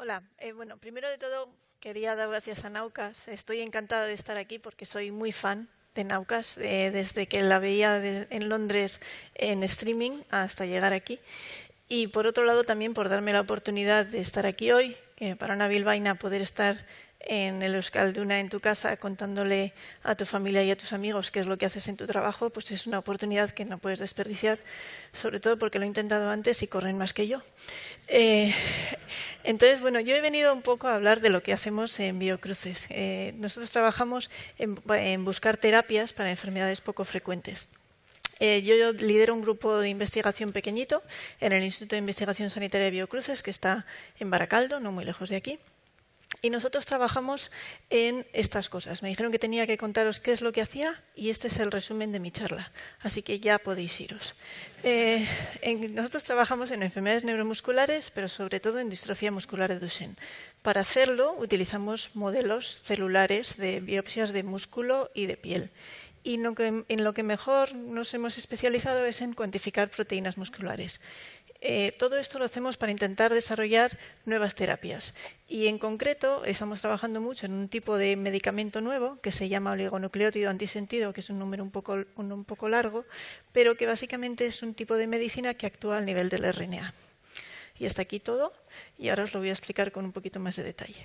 Hola, bueno, primero de todo quería dar gracias a Naucas. Estoy encantada de estar aquí porque soy muy fan de Naucas, desde que la veía en Londres en streaming hasta llegar aquí. Y por otro lado también por darme la oportunidad de estar aquí hoy, para una bilbaína poder estar en el Euskalduna en tu casa contándole a tu familia y a tus amigos qué es lo que haces en tu trabajo, pues es una oportunidad que no puedes desperdiciar, sobre todo porque lo he intentado antes y corren más que yo. Entonces, bueno, yo he venido un poco a hablar de lo que hacemos en Biocruces. Nosotros trabajamos en buscar terapias para enfermedades poco frecuentes. Yo lidero un grupo de investigación pequeñito en el Instituto de Investigación Sanitaria de Biocruces, que está en Baracaldo, no muy lejos de aquí. Y nosotros trabajamos en estas cosas. Me dijeron que tenía que contaros qué es lo que hacía y este es el resumen de mi charla. Así que ya podéis iros. Nosotros trabajamos en enfermedades neuromusculares, pero sobre todo en distrofia muscular de Duchenne. Para hacerlo utilizamos modelos celulares de biopsias de músculo y de piel. Y en lo que mejor nos hemos especializado es en cuantificar proteínas musculares. Todo esto lo hacemos para intentar desarrollar nuevas terapias. Y en concreto estamos trabajando mucho en un tipo de medicamento nuevo que se llama oligonucleótido antisentido, que es un número un poco largo, pero que básicamente es un tipo de medicina que actúa al nivel del RNA. Y hasta aquí todo, y ahora os lo voy a explicar con un poquito más de detalle.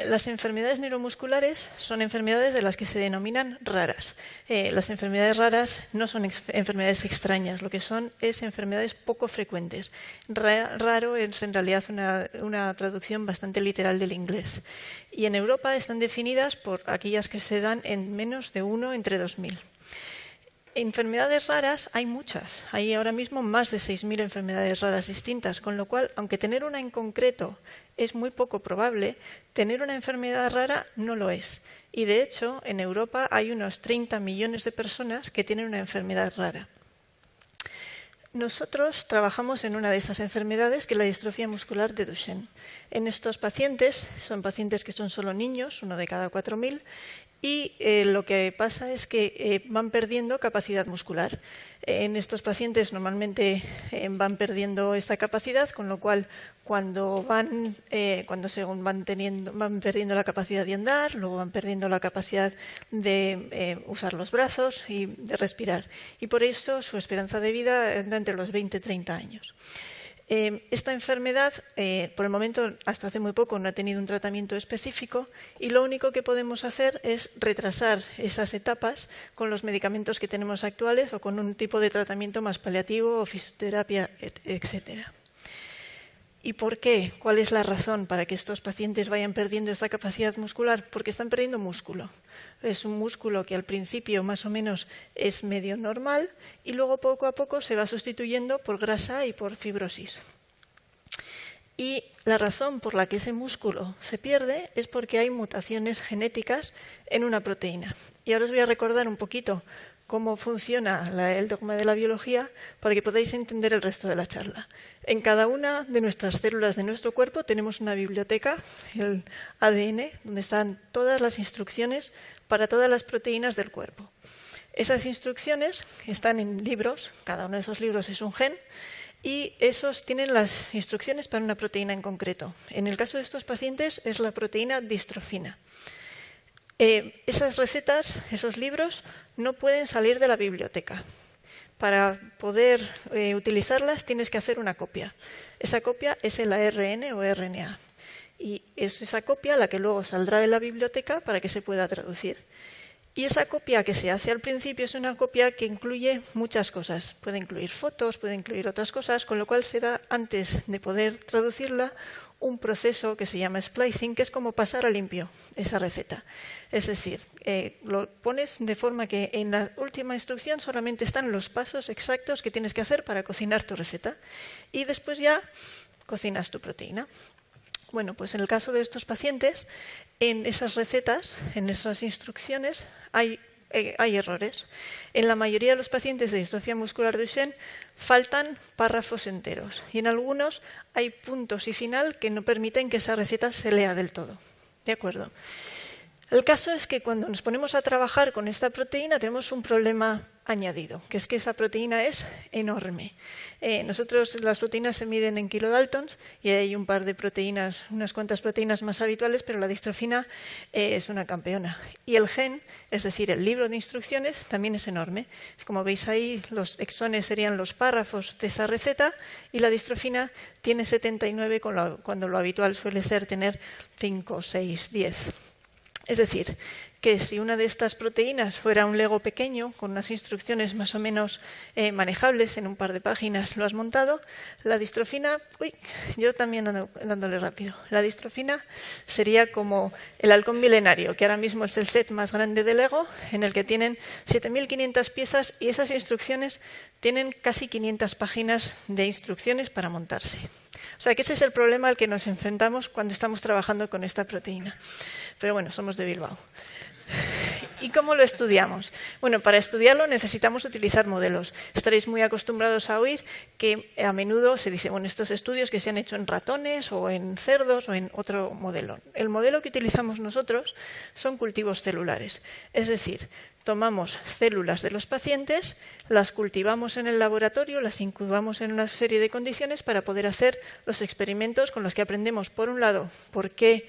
Las enfermedades neuromusculares son enfermedades de las que se denominan raras. Las enfermedades raras no son enfermedades extrañas, lo que son es enfermedades poco frecuentes. Raro es en realidad una traducción bastante literal del inglés. Y en Europa están definidas por aquellas que se dan en menos de 1 entre 2000. Enfermedades raras hay muchas, hay ahora mismo más de 6.000 enfermedades raras distintas, con lo cual, aunque tener una en concreto es muy poco probable, tener una enfermedad rara no lo es. Y de hecho, en Europa hay unos 30 millones de personas que tienen una enfermedad rara. Nosotros trabajamos en una de esas enfermedades, que es la distrofia muscular de Duchenne. En estos pacientes, son pacientes que son solo niños, uno de cada 4.000, y lo que pasa es que van perdiendo capacidad muscular. En estos pacientes normalmente van perdiendo esta capacidad, con lo cual cuando van perdiendo la capacidad de andar, luego van perdiendo la capacidad de usar los brazos y de respirar. Y por eso su esperanza de vida anda entre los 20 y 30 años. Esta enfermedad, por el momento, hasta hace muy poco, no ha tenido un tratamiento específico y lo único que podemos hacer es retrasar esas etapas con los medicamentos que tenemos actuales o con un tipo de tratamiento más paliativo o fisioterapia, etcétera. ¿Y por qué? ¿Cuál es la razón para que estos pacientes vayan perdiendo esta capacidad muscular? Porque están perdiendo músculo. Es un músculo que al principio más o menos es medio normal y luego poco a poco se va sustituyendo por grasa y por fibrosis. Y la razón por la que ese músculo se pierde es porque hay mutaciones genéticas en una proteína. Y ahora os voy a recordar un poquito cómo funciona el dogma de la biología para que podáis entender el resto de la charla. En cada una de nuestras células de nuestro cuerpo tenemos una biblioteca, el ADN, donde están todas las instrucciones para todas las proteínas del cuerpo. Esas instrucciones están en libros, cada uno de esos libros es un gen, y esos tienen las instrucciones para una proteína en concreto. En el caso de estos pacientes es la proteína distrofina. Esas recetas, esos libros, no pueden salir de la biblioteca. Para poder utilizarlas tienes que hacer una copia. Esa copia es el ARN o RNA. Y es esa copia la que luego saldrá de la biblioteca para que se pueda traducir. Y esa copia que se hace al principio es una copia que incluye muchas cosas. Puede incluir fotos, puede incluir otras cosas, con lo cual se da, antes de poder traducirla, un proceso que se llama splicing, que es como pasar a limpio esa receta. Es decir, lo pones de forma que en la última instrucción solamente están los pasos exactos que tienes que hacer para cocinar tu receta y después ya cocinas tu proteína. Bueno, pues en el caso de estos pacientes, en esas recetas, en esas instrucciones, hay errores. En la mayoría de los pacientes de distrofia muscular de Duchenne faltan párrafos enteros y en algunos hay puntos y final que no permiten que esa receta se lea del todo. ¿De acuerdo? El caso es que cuando nos ponemos a trabajar con esta proteína tenemos un problema añadido, que es que esa proteína es enorme. Nosotros las proteínas se miden en kilodaltons y hay un par de proteínas, unas cuantas proteínas más habituales, pero la distrofina es una campeona. Y el gen, es decir, el libro de instrucciones, también es enorme. Como veis ahí, los exones serían los párrafos de esa receta y la distrofina tiene 79 cuando lo habitual suele ser tener 5, 6, 10. Es decir, que si una de estas proteínas fuera un Lego pequeño, con unas instrucciones más o menos manejables, en un par de páginas lo has montado, la distrofina, yo también ando dándole rápido, la distrofina sería como el halcón milenario, que ahora mismo es el set más grande de Lego, en el que tienen 7.500 piezas y esas instrucciones tienen casi 500 páginas de instrucciones para montarse. O sea que ese es el problema al que nos enfrentamos cuando estamos trabajando con esta proteína. Pero bueno, somos de Bilbao. ¿Y cómo lo estudiamos? Bueno, para estudiarlo necesitamos utilizar modelos. Estaréis muy acostumbrados a oír que a menudo se dice, bueno, estos estudios que se han hecho en ratones o en cerdos o en otro modelo. El modelo que utilizamos nosotros son cultivos celulares. Es decir, tomamos células de los pacientes, las cultivamos en el laboratorio, las incubamos en una serie de condiciones para poder hacer los experimentos con los que aprendemos, por un lado, por qué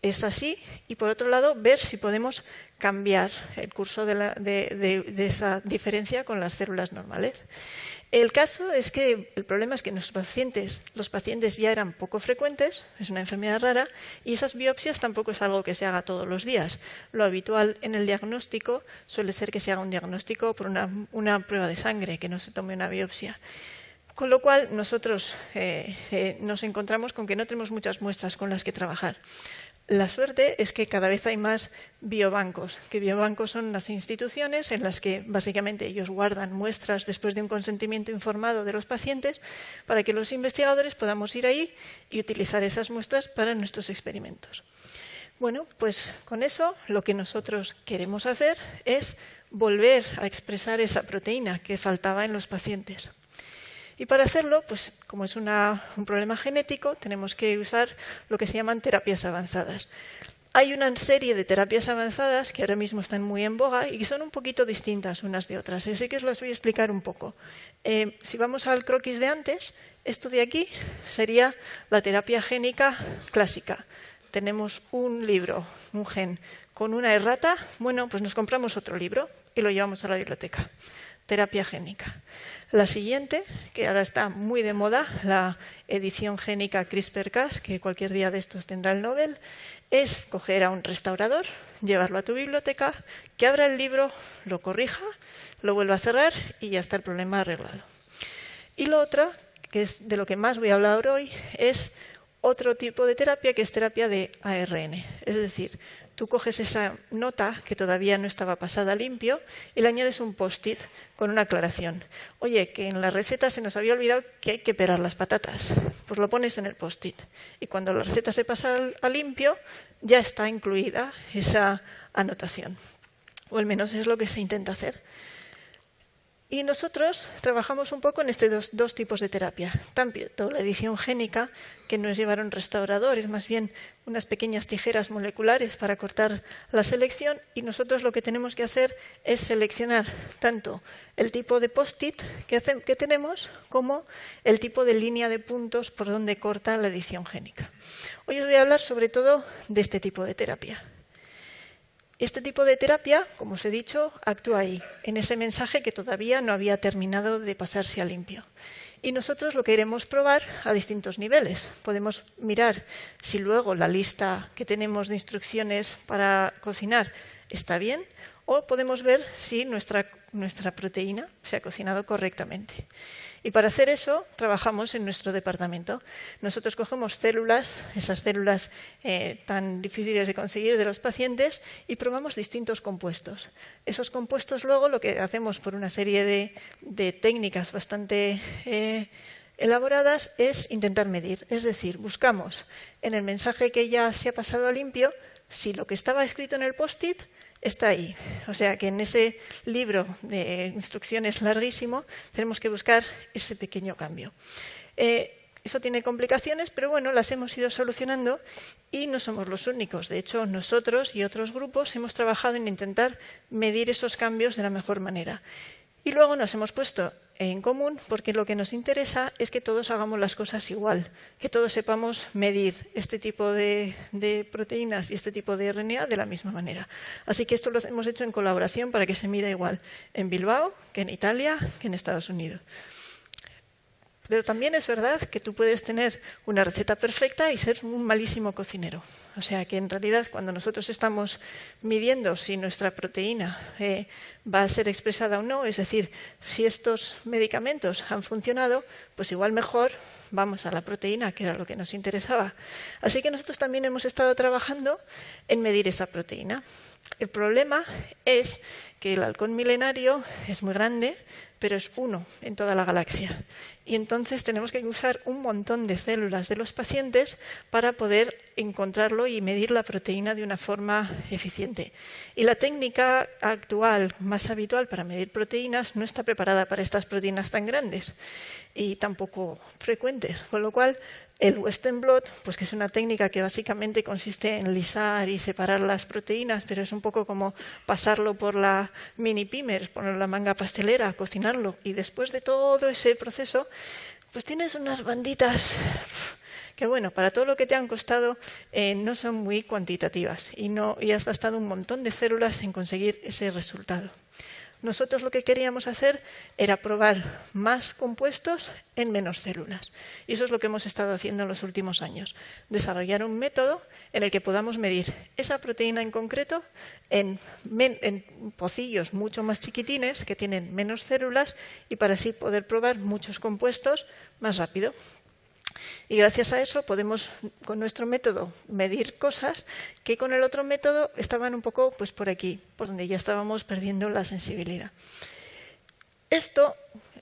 es así y, por otro lado, ver si podemos cambiar el curso de esa diferencia con las células normales. El caso es que el problema es que los pacientes ya eran poco frecuentes, es una enfermedad rara, y esas biopsias tampoco es algo que se haga todos los días. Lo habitual en el diagnóstico suele ser que se haga un diagnóstico por una prueba de sangre, que no se tome una biopsia. Con lo cual, nosotros nos encontramos con que no tenemos muchas muestras con las que trabajar. La suerte es que cada vez hay más biobancos, que biobancos son las instituciones en las que básicamente ellos guardan muestras después de un consentimiento informado de los pacientes para que los investigadores podamos ir ahí y utilizar esas muestras para nuestros experimentos. Bueno, pues con eso lo que nosotros queremos hacer es volver a expresar esa proteína que faltaba en los pacientes. Y para hacerlo, pues como es un problema genético, tenemos que usar lo que se llaman terapias avanzadas. Hay una serie de terapias avanzadas que ahora mismo están muy en boga y que son un poquito distintas unas de otras. Así que os las voy a explicar un poco. Si vamos al croquis de antes, esto de aquí sería la terapia génica clásica. Tenemos un libro, un gen, con una errata. Bueno, pues nos compramos otro libro y lo llevamos a la biblioteca. Terapia génica. La siguiente, que ahora está muy de moda, la edición génica CRISPR-Cas, que cualquier día de estos tendrá el Nobel, es coger a un restaurador, llevarlo a tu biblioteca, que abra el libro, lo corrija, lo vuelva a cerrar y ya está el problema arreglado. Y lo otro, que es de lo que más voy a hablar hoy, es otro tipo de terapia, que es terapia de ARN. Es decir, tú coges esa nota que todavía no estaba pasada limpio y le añades un post-it con una aclaración. Oye, que en la receta se nos había olvidado que hay que pelar las patatas. Pues lo pones en el post-it. Y cuando la receta se pasa a limpio, ya está incluida esa anotación. O al menos es lo que se intenta hacer. Y nosotros trabajamos un poco en estos dos tipos de terapia. Tanto la edición génica, que no es llevar un restaurador, es más bien unas pequeñas tijeras moleculares para cortar la selección, y nosotros lo que tenemos que hacer es seleccionar tanto el tipo de post-it que tenemos como el tipo de línea de puntos por donde corta la edición génica. Hoy os voy a hablar sobre todo de este tipo de terapia. Este tipo de terapia, como os he dicho, actúa ahí, en ese mensaje que todavía no había terminado de pasarse a limpio. Y nosotros lo queremos probar a distintos niveles. Podemos mirar si luego la lista que tenemos de instrucciones para cocinar está bien, o podemos ver si nuestra proteína se ha cocinado correctamente. Y para hacer eso trabajamos en nuestro departamento. Nosotros cogemos células, esas células tan difíciles de conseguir de los pacientes, y probamos distintos compuestos. Esos compuestos luego lo que hacemos por una serie de técnicas bastante elaboradas es intentar medir. Es decir, buscamos en el mensaje que ya se ha pasado a limpio si lo que estaba escrito en el post-it está ahí. O sea que en ese libro de instrucciones larguísimo tenemos que buscar ese pequeño cambio. Eso tiene complicaciones, pero bueno, las hemos ido solucionando y no somos los únicos. De hecho, nosotros y otros grupos hemos trabajado en intentar medir esos cambios de la mejor manera. Y luego nos hemos puesto en común porque lo que nos interesa es que todos hagamos las cosas igual, que todos sepamos medir este tipo de proteínas y este tipo de RNA de la misma manera. Así que esto lo hemos hecho en colaboración para que se mida igual en Bilbao, que en Italia, que en Estados Unidos. Pero también es verdad que tú puedes tener una receta perfecta y ser un malísimo cocinero. O sea que en realidad cuando nosotros estamos midiendo si nuestra proteína va a ser expresada o no, es decir, si estos medicamentos han funcionado, pues igual mejor vamos a la proteína, que era lo que nos interesaba. Así que nosotros también hemos estado trabajando en medir esa proteína. El problema es que el halcón milenario es muy grande, pero es uno en toda la galaxia. Y entonces tenemos que usar un montón de células de los pacientes para poder encontrarlo y medir la proteína de una forma eficiente. Y la técnica actual, más habitual para medir proteínas, no está preparada para estas proteínas tan grandes y tampoco frecuentes, con lo cual el Western blot, pues que es una técnica que básicamente consiste en lisar y separar las proteínas, pero es un poco como pasarlo por la mini pimer, poner la manga pastelera, cocinarlo, y después de todo ese proceso, pues tienes unas banditas que, bueno, para todo lo que te han costado no son muy cuantitativas y has gastado un montón de células en conseguir ese resultado. Nosotros lo que queríamos hacer era probar más compuestos en menos células. Y eso es lo que hemos estado haciendo en los últimos años. Desarrollar un método en el que podamos medir esa proteína en concreto en pocillos mucho más chiquitines que tienen menos células y para así poder probar muchos compuestos más rápido. Y gracias a eso podemos, con nuestro método, medir cosas que con el otro método estaban un poco pues, por aquí, por donde ya estábamos perdiendo la sensibilidad. Esto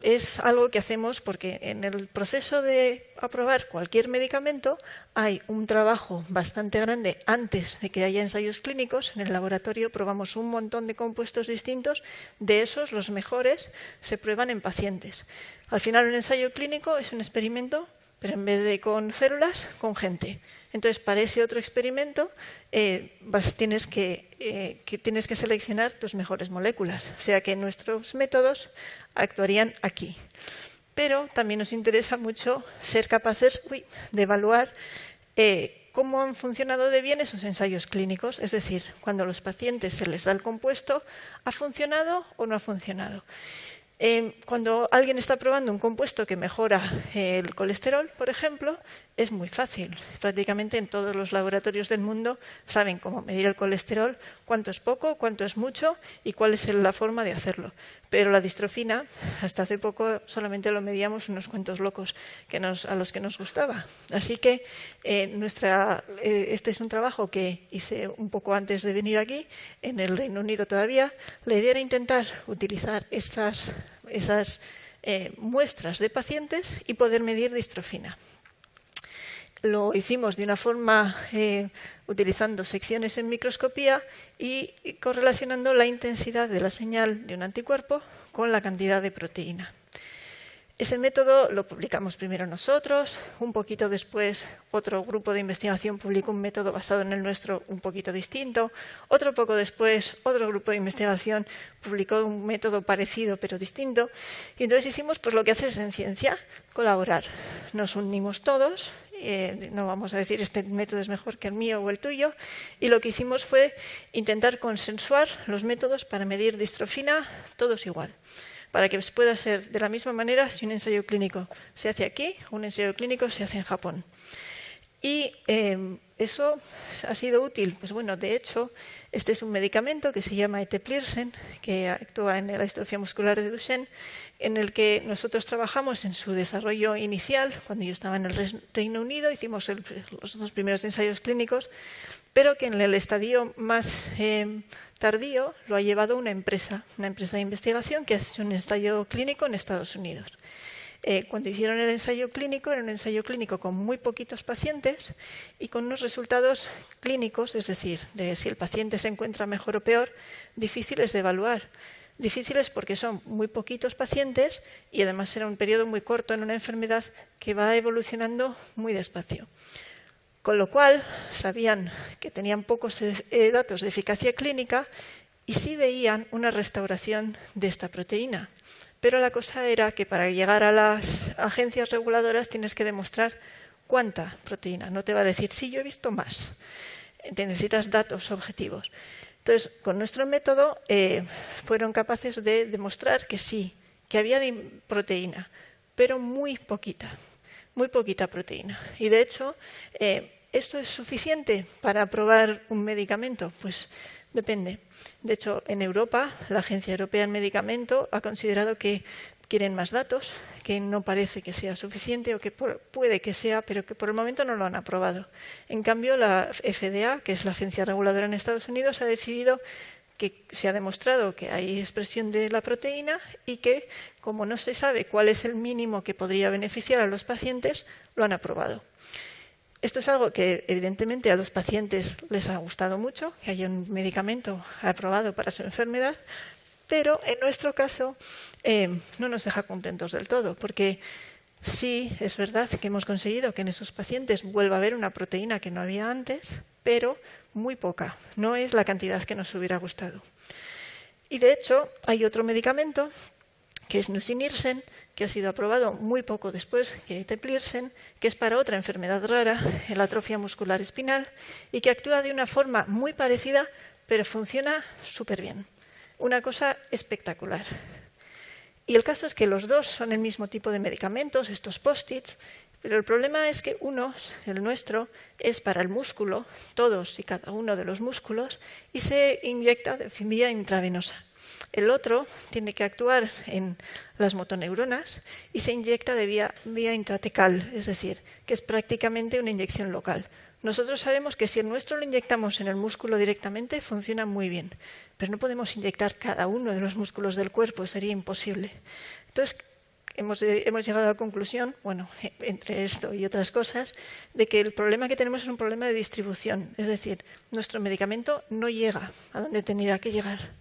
es algo que hacemos porque en el proceso de aprobar cualquier medicamento hay un trabajo bastante grande antes de que haya ensayos clínicos. En el laboratorio probamos un montón de compuestos distintos, de esos los mejores se prueban en pacientes. Al final un ensayo clínico es un experimento, pero en vez de con células, con gente. Entonces, para ese otro experimento tienes que seleccionar tus mejores moléculas. O sea que nuestros métodos actuarían aquí. Pero también nos interesa mucho ser capaces de evaluar cómo han funcionado de bien esos ensayos clínicos. Es decir, cuando a los pacientes se les da el compuesto, ¿ha funcionado o no ha funcionado? Cuando alguien está probando un compuesto que mejora el colesterol, por ejemplo, es muy fácil. Prácticamente en todos los laboratorios del mundo saben cómo medir el colesterol, cuánto es poco, cuánto es mucho y cuál es la forma de hacerlo. Pero la distrofina, hasta hace poco solamente lo medíamos unos cuantos locos a los que nos gustaba. Así que este es un trabajo que hice un poco antes de venir aquí, en el Reino Unido todavía. La idea era intentar utilizar esas muestras de pacientes y poder medir distrofina. Lo hicimos de una forma utilizando secciones en microscopía y correlacionando la intensidad de la señal de un anticuerpo con la cantidad de proteína. Ese método lo publicamos primero nosotros, un poquito después otro grupo de investigación publicó un método basado en el nuestro un poquito distinto, otro poco después otro grupo de investigación publicó un método parecido pero distinto y entonces hicimos pues lo que haces en ciencia, colaborar. Nos unimos todos, no vamos a decir este método es mejor que el mío o el tuyo y lo que hicimos fue intentar consensuar los métodos para medir distrofina todos igual, para que pueda ser de la misma manera si un ensayo clínico se hace aquí o un ensayo clínico se hace en Japón. Y eso ha sido útil. Pues bueno, de hecho, este es un medicamento que se llama eteplirsen, que actúa en la distrofia muscular de Duchenne, en el que nosotros trabajamos en su desarrollo inicial. Cuando yo estaba en el Reino Unido, hicimos los dos primeros ensayos clínicos, pero que en el estadio más tardío lo ha llevado una empresa de investigación que ha hecho un ensayo clínico en Estados Unidos. Cuando hicieron el ensayo clínico, era un ensayo clínico con muy poquitos pacientes y con unos resultados clínicos, es decir, de si el paciente se encuentra mejor o peor, difíciles de evaluar. Difíciles porque son muy poquitos pacientes y además era un periodo muy corto en una enfermedad que va evolucionando muy despacio. Con lo cual, sabían que tenían pocos datos de eficacia clínica y sí veían una restauración de esta proteína. Pero la cosa era que para llegar a las agencias reguladoras tienes que demostrar cuánta proteína. No te va a decir, sí, yo he visto más. Te necesitas datos objetivos. Entonces, con nuestro método fueron capaces de demostrar que sí, que había proteína, pero muy poquita proteína. Y de hecho, ¿esto es suficiente para aprobar un medicamento? Pues depende. De hecho, en Europa, la Agencia Europea del Medicamento ha considerado que quieren más datos, que no parece que sea suficiente o que puede que sea, pero que por el momento no lo han aprobado. En cambio, la FDA, que es la agencia reguladora en Estados Unidos, ha decidido que se ha demostrado que hay expresión de la proteína y que, como no se sabe cuál es el mínimo que podría beneficiar a los pacientes, lo han aprobado. Esto es algo que evidentemente a los pacientes les ha gustado mucho, que haya un medicamento aprobado para su enfermedad, pero en nuestro caso no nos deja contentos del todo, porque sí es verdad que hemos conseguido que en esos pacientes vuelva a haber una proteína que no había antes, pero muy poca, no es la cantidad que nos hubiera gustado. Y de hecho hay otro medicamento que es nusinersen, que ha sido aprobado muy poco después que eteplirsen, que es para otra enfermedad rara, la atrofia muscular espinal, y que actúa de una forma muy parecida, pero funciona súper bien. Una cosa espectacular. Y el caso es que los dos son el mismo tipo de medicamentos, estos post-its, pero el problema es que uno, el nuestro, es para el músculo, todos y cada uno de los músculos, y se inyecta de vía intravenosa. El otro tiene que actuar en las motoneuronas y se inyecta de vía intratecal, es decir, que es prácticamente una inyección local. Nosotros sabemos que si el nuestro lo inyectamos en el músculo directamente, funciona muy bien, pero no podemos inyectar cada uno de los músculos del cuerpo, sería imposible. Entonces, hemos llegado a la conclusión, bueno, entre esto y otras cosas, de que el problema que tenemos es un problema de distribución, es decir, nuestro medicamento no llega a donde tendría que llegar.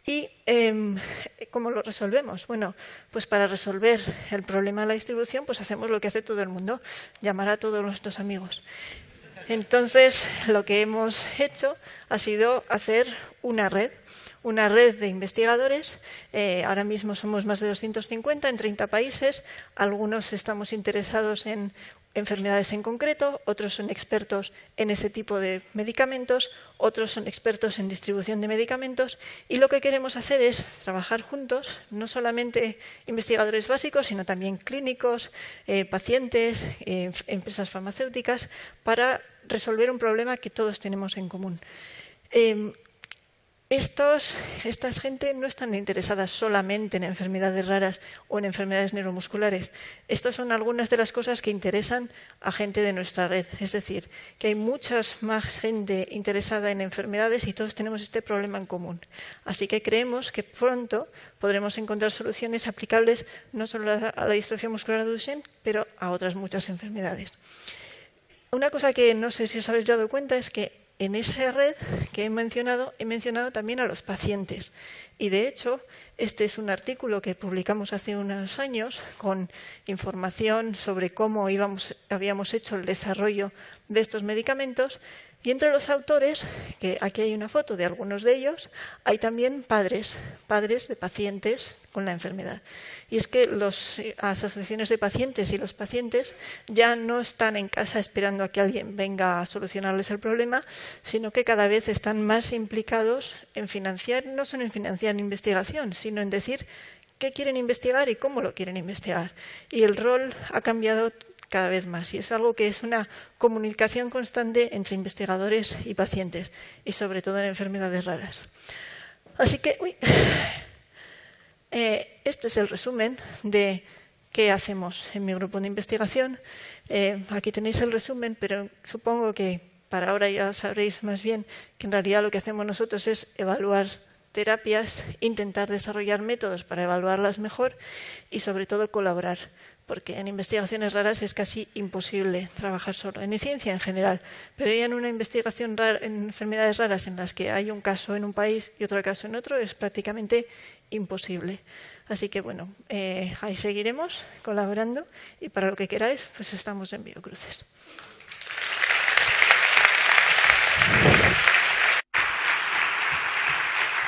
¿Y cómo lo resolvemos? Bueno, pues para resolver el problema de la distribución, pues hacemos lo que hace todo el mundo, llamar a todos nuestros amigos. Entonces, lo que hemos hecho ha sido hacer una red de investigadores. Ahora mismo somos más de 250 en 30 países. Algunos estamos interesados en enfermedades en concreto, otros son expertos en ese tipo de medicamentos, otros son expertos en distribución de medicamentos, y lo que queremos hacer es trabajar juntos, no solamente investigadores básicos, sino también clínicos, pacientes, empresas farmacéuticas, para resolver un problema que todos tenemos en común. Esta gente no están interesadas solamente en enfermedades raras o en enfermedades neuromusculares. Estas son algunas de las cosas que interesan a gente de nuestra red. Es decir, que hay muchas más gente interesada en enfermedades y todos tenemos este problema en común. Así que creemos que pronto podremos encontrar soluciones aplicables no solo a la distrofia muscular de Duchenne, pero a otras muchas enfermedades. Una cosa que no sé si os habéis dado cuenta es que en esa red que he mencionado también a los pacientes. Y de hecho, este es un artículo que publicamos hace unos años con información sobre cómo habíamos hecho el desarrollo de estos medicamentos. Y entre los autores, que aquí hay una foto de algunos de ellos, hay también padres de pacientes con la enfermedad. Y es que las asociaciones de pacientes y los pacientes ya no están en casa esperando a que alguien venga a solucionarles el problema, sino que cada vez están más implicados en financiar, no solo en financiar investigación, sino en decir qué quieren investigar y cómo lo quieren investigar. Y el rol ha cambiado cada vez más, y es algo que es una comunicación constante entre investigadores y pacientes, y sobre todo en enfermedades raras. Así que, este es el resumen de qué hacemos en mi grupo de investigación. Aquí tenéis el resumen, pero supongo que para ahora ya sabréis más bien que en realidad lo que hacemos nosotros es evaluar terapias, intentar desarrollar métodos para evaluarlas mejor y sobre todo colaborar, porque en investigaciones raras es casi imposible trabajar solo, en ciencia en general, pero ya en una investigación rara, en enfermedades raras en las que hay un caso en un país y otro caso en otro, es prácticamente imposible. Así que bueno, ahí seguiremos colaborando y para lo que queráis, pues estamos en Biocruces.